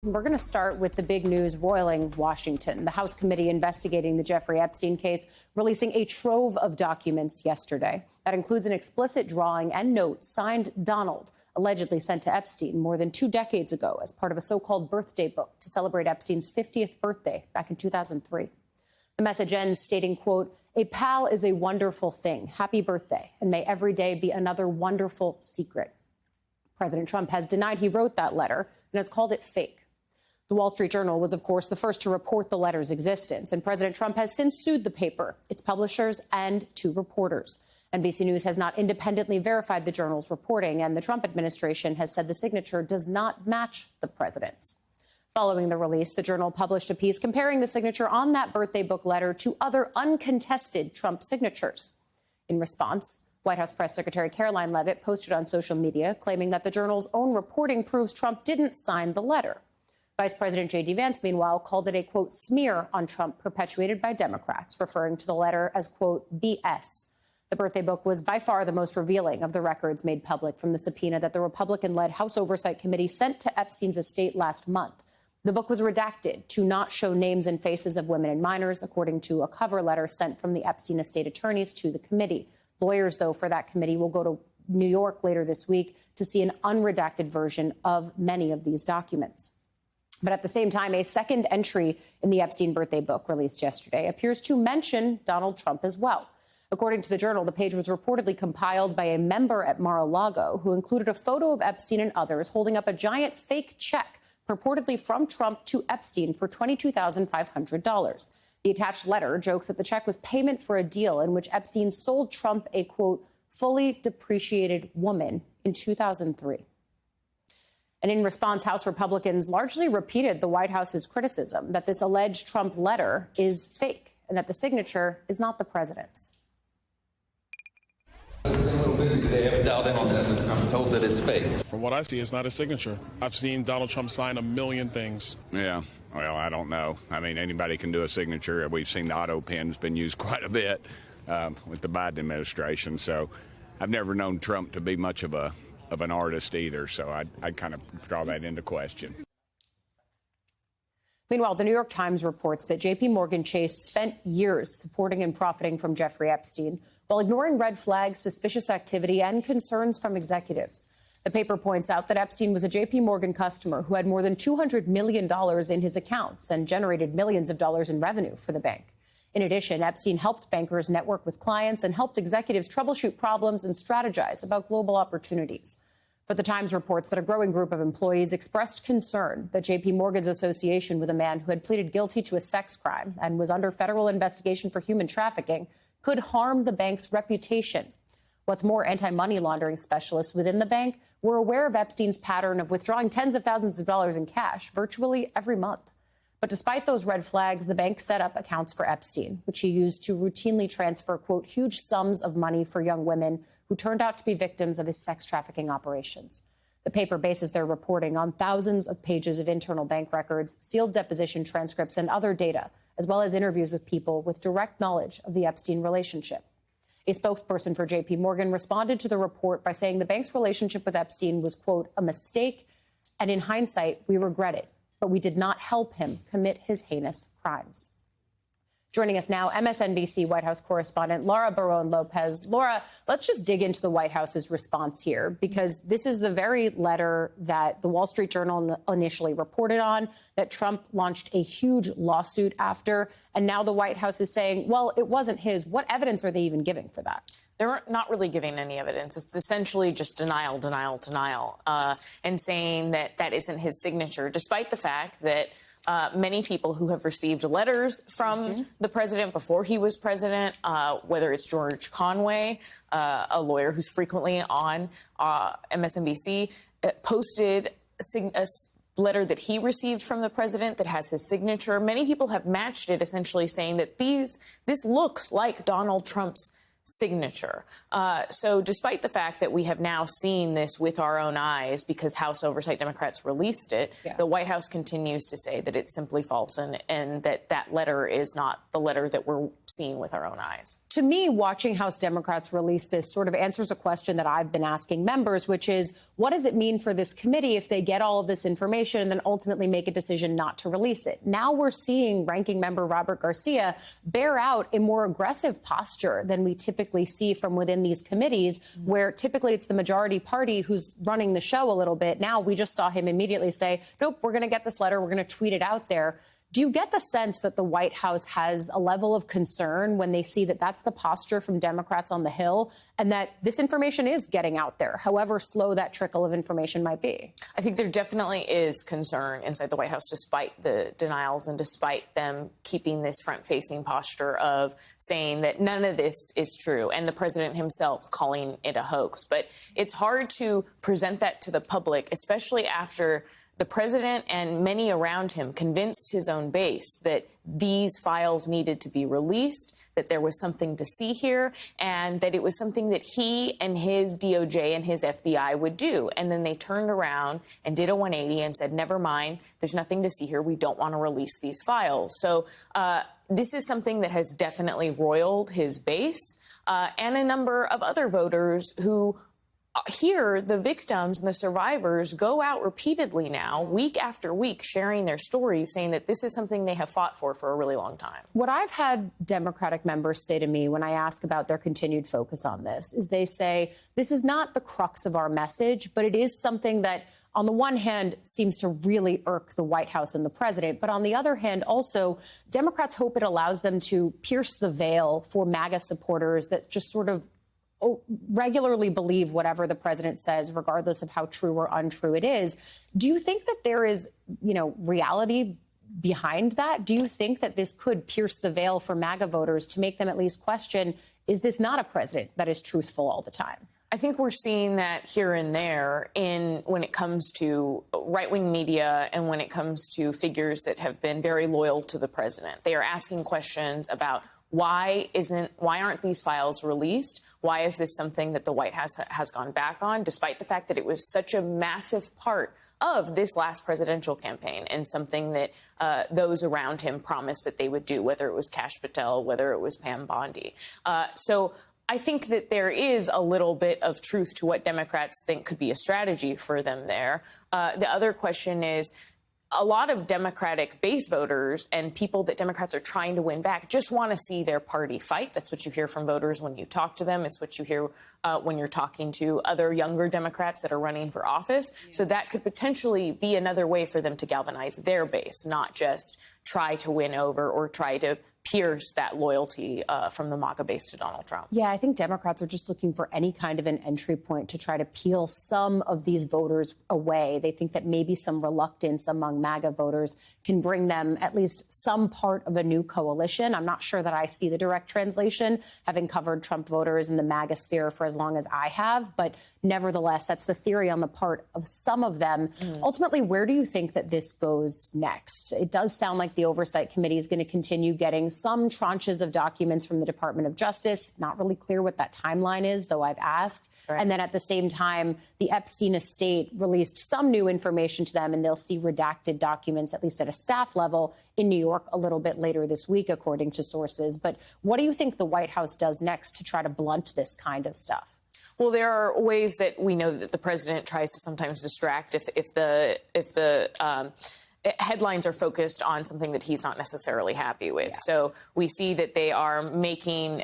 We're going to start with the big news roiling Washington. The House committee investigating the Jeffrey Epstein case releasing a trove of documents yesterday. That includes an explicit drawing and note signed Donald, allegedly sent to Epstein more than 2 decades ago as part of a so-called birthday book to celebrate Epstein's 50th birthday back in 2003. The message ends stating, quote, "A pal is a wonderful thing. Happy birthday, and may every day be another wonderful secret." President Trump has denied he wrote that letter and has called it fake. The Wall Street Journal was, of course, the first to report the letter's existence, and President Trump has since sued the paper, its publishers, and 2 reporters. NBC News has not independently verified the Journal's reporting, and the Trump administration has said the signature does not match the president's. Following the release, the Journal published a piece comparing the signature on that birthday book letter to other uncontested Trump signatures. In response, White House Press Secretary Caroline Leavitt posted on social media claiming that the Journal's own reporting proves Trump didn't sign the letter. Vice President J.D. Vance, meanwhile, called it a, quote, smear on Trump perpetuated by Democrats, referring to the letter as, quote, BS. The birthday book was by far the most revealing of the records made public from the subpoena that the Republican-led House Oversight Committee sent to Epstein's estate last month. The book was redacted to not show names and faces of women and minors, according to a cover letter sent from the Epstein estate attorneys to the committee. Lawyers, though, for that committee will go to New York later this week to see an unredacted version of many of these documents. But at the same time, a second entry in the Epstein birthday book released yesterday appears to mention Donald Trump as well. According to the Journal, the page was reportedly compiled by a member at Mar-a-Lago who included a photo of Epstein and others holding up a giant fake check purportedly from Trump to Epstein for $22,500. The attached letter jokes that the check was payment for a deal in which Epstein sold Trump a, quote, fully depreciated woman in 2003. And in response, House Republicans largely repeated the White House's criticism that this alleged Trump letter is fake and that the signature is not the president's. A little bit, they haven't dialed in on that. I'm told that it's fake. From what I see, it's not a signature. I've seen Donald Trump sign a million things. Yeah, well, I don't know. I mean, anybody can do a signature. We've seen the auto pen's been used quite a bit with the Biden administration. So I've never known Trump to be much of an artist either. So I'd kind of draw that into question. Meanwhile, the New York Times reports that J.P. Morgan Chase spent years supporting and profiting from Jeffrey Epstein while ignoring red flags, suspicious activity, and concerns from executives. The paper points out that Epstein was a J.P. Morgan customer who had more than $200 million in his accounts and generated millions of dollars in revenue for the bank. In addition, Epstein helped bankers network with clients and helped executives troubleshoot problems and strategize about global opportunities. But the Times reports that a growing group of employees expressed concern that J.P. Morgan's association with a man who had pleaded guilty to a sex crime and was under federal investigation for human trafficking could harm the bank's reputation. What's more, anti-money laundering specialists within the bank were aware of Epstein's pattern of withdrawing tens of thousands of dollars in cash virtually every month. But despite those red flags, the bank set up accounts for Epstein, which he used to routinely transfer, quote, huge sums of money for young women who turned out to be victims of his sex trafficking operations. The paper bases their reporting on thousands of pages of internal bank records, sealed deposition transcripts, and other data, as well as interviews with people with direct knowledge of the Epstein relationship. A spokesperson for J.P. Morgan responded to the report by saying the bank's relationship with Epstein was, quote, a mistake, and in hindsight, we regret it, but we did not help him commit his heinous crimes. Joining us now, MSNBC White House correspondent Laura Barón-López. Laura, let's just dig into the White House's response here, because this is the very letter that the Wall Street Journal initially reported on, that Trump launched a huge lawsuit after. And now the White House is saying, well, it wasn't his. What evidence are they even giving for that? They're not really giving any evidence. It's essentially just denial, and saying that that isn't his signature, despite the fact that many people who have received letters from the president before he was president, whether it's George Conway, a lawyer who's frequently on MSNBC, posted a letter that he received from the president that has his signature. Many people have matched it, essentially saying that this looks like Donald Trump's signature. So despite the fact that we have now seen this with our own eyes because House Oversight Democrats released it, the White House continues to say that it's simply false and that letter is not the letter that we're seeing with our own eyes. To me, watching House Democrats release this sort of answers a question that I've been asking members, which is, what does it mean for this committee if they get all of this information and then ultimately make a decision not to release it? Now we're seeing Ranking Member Robert Garcia bear out a more aggressive posture than we typically see from within these committees, where typically it's the majority party who's running the show a little bit. Now we just saw him immediately say, nope, we're going to get this letter, we're going to tweet it out there. Do you get the sense that the White House has a level of concern when they see that that's the posture from Democrats on the Hill and that this information is getting out there, however slow that trickle of information might be? I think there definitely is concern inside the White House, despite the denials and despite them keeping this front-facing posture of saying that none of this is true, and the president himself calling it a hoax. But it's hard to present that to the public, especially after the president and many around him convinced his own base that these files needed to be released, that there was something to see here, and that it was something that he and his DOJ and his FBI would do. And then they turned around and did a 180 and said, never mind, there's nothing to see here. We don't want to release these files. So this is something that has definitely roiled his base and a number of other voters who hear the victims and the survivors go out repeatedly now, week after week, sharing their stories, saying that this is something they have fought for a really long time. What I've had Democratic members say to me when I ask about their continued focus on this is they say, this is not the crux of our message, but it is something that, on the one hand, seems to really irk the White House and the president. But on the other hand, also, Democrats hope it allows them to pierce the veil for MAGA supporters that just sort of regularly believe whatever the president says, regardless of how true or untrue it is. Do you think that there is, reality behind that? Do you think that this could pierce the veil for MAGA voters to make them at least question, is this not a president that is truthful all the time? I think we're seeing that here and there when it comes to right-wing media and when it comes to figures that have been very loyal to the president. They are asking questions about why aren't these files released? Why is this something that the White House has gone back on, despite the fact that it was such a massive part of this last presidential campaign and something that those around him promised that they would do, whether it was Kash Patel, whether it was Pam Bondi. So I think that there is a little bit of truth to what Democrats think could be a strategy for them there. The other question is, a lot of Democratic base voters and people that Democrats are trying to win back just want to see their party fight. That's what you hear from voters when you talk to them. It's what you hear when you're talking to other younger Democrats that are running for office. Yeah. So that could potentially be another way for them to galvanize their base, not just try to win over or try to pierce that loyalty from the MAGA base to Donald Trump. Yeah, I think Democrats are just looking for any kind of an entry point to try to peel some of these voters away. They think that maybe some reluctance among MAGA voters can bring them at least some part of a new coalition. I'm not sure that I see the direct translation, having covered Trump voters in the MAGA sphere for as long as I have. But nevertheless, that's the theory on the part of some of them. Ultimately, where do you think that this goes next? It does sound like the Oversight Committee is going to continue getting some tranches of documents from the Department of Justice. Not really clear what that timeline is, though I've asked. Right. And then at the same time, the Epstein estate released some new information to them, and they'll see redacted documents, at least at a staff level, in New York a little bit later this week, according to sources. But what do you think the White House does next to try to blunt this kind of stuff? Well, there are ways that we know that the president tries to sometimes distract if the headlines are focused on something that he's not necessarily happy with. Yeah. So we see that they are making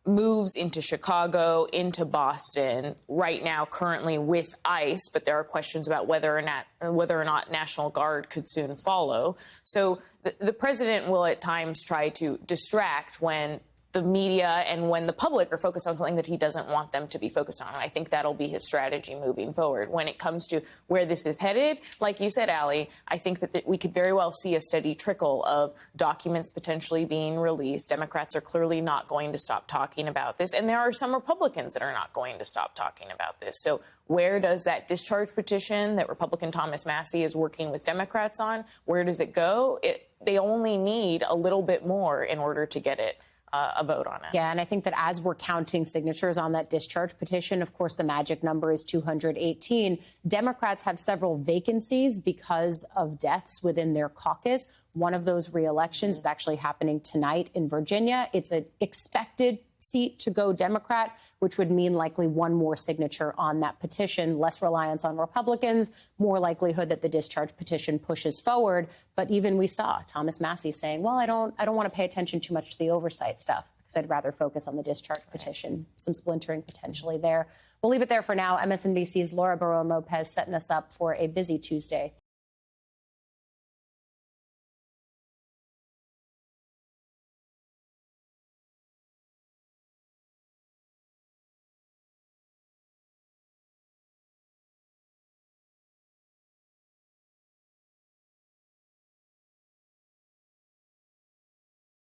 moves into Chicago, into Boston right now, currently with ICE, but there are questions about whether or not National Guard could soon follow. So the president will at times try to distract when the media and when the public are focused on something that he doesn't want them to be focused on. And I think that'll be his strategy moving forward. When it comes to where this is headed, like you said, Allie, I think that we could very well see a steady trickle of documents potentially being released. Democrats are clearly not going to stop talking about this. And there are some Republicans that are not going to stop talking about this. So where does that discharge petition that Republican Thomas Massie is working with Democrats on, where does it go? They only need a little bit more in order to get it a vote on it. Yeah, and I think that as we're counting signatures on that discharge petition, of course, the magic number is 218. Democrats have several vacancies because of deaths within their caucus. One of those re-elections is actually happening tonight in Virginia. It's an expected seat to go Democrat, which would mean likely one more signature on that petition, less reliance on Republicans, more likelihood that the discharge petition pushes forward. But even we saw Thomas Massie saying, well, I don't want to pay attention too much to the oversight stuff because I'd rather focus on the discharge petition. Some splintering potentially there. We'll leave it there for now. MSNBC's Laura Barone Lopez setting us up for a busy Tuesday.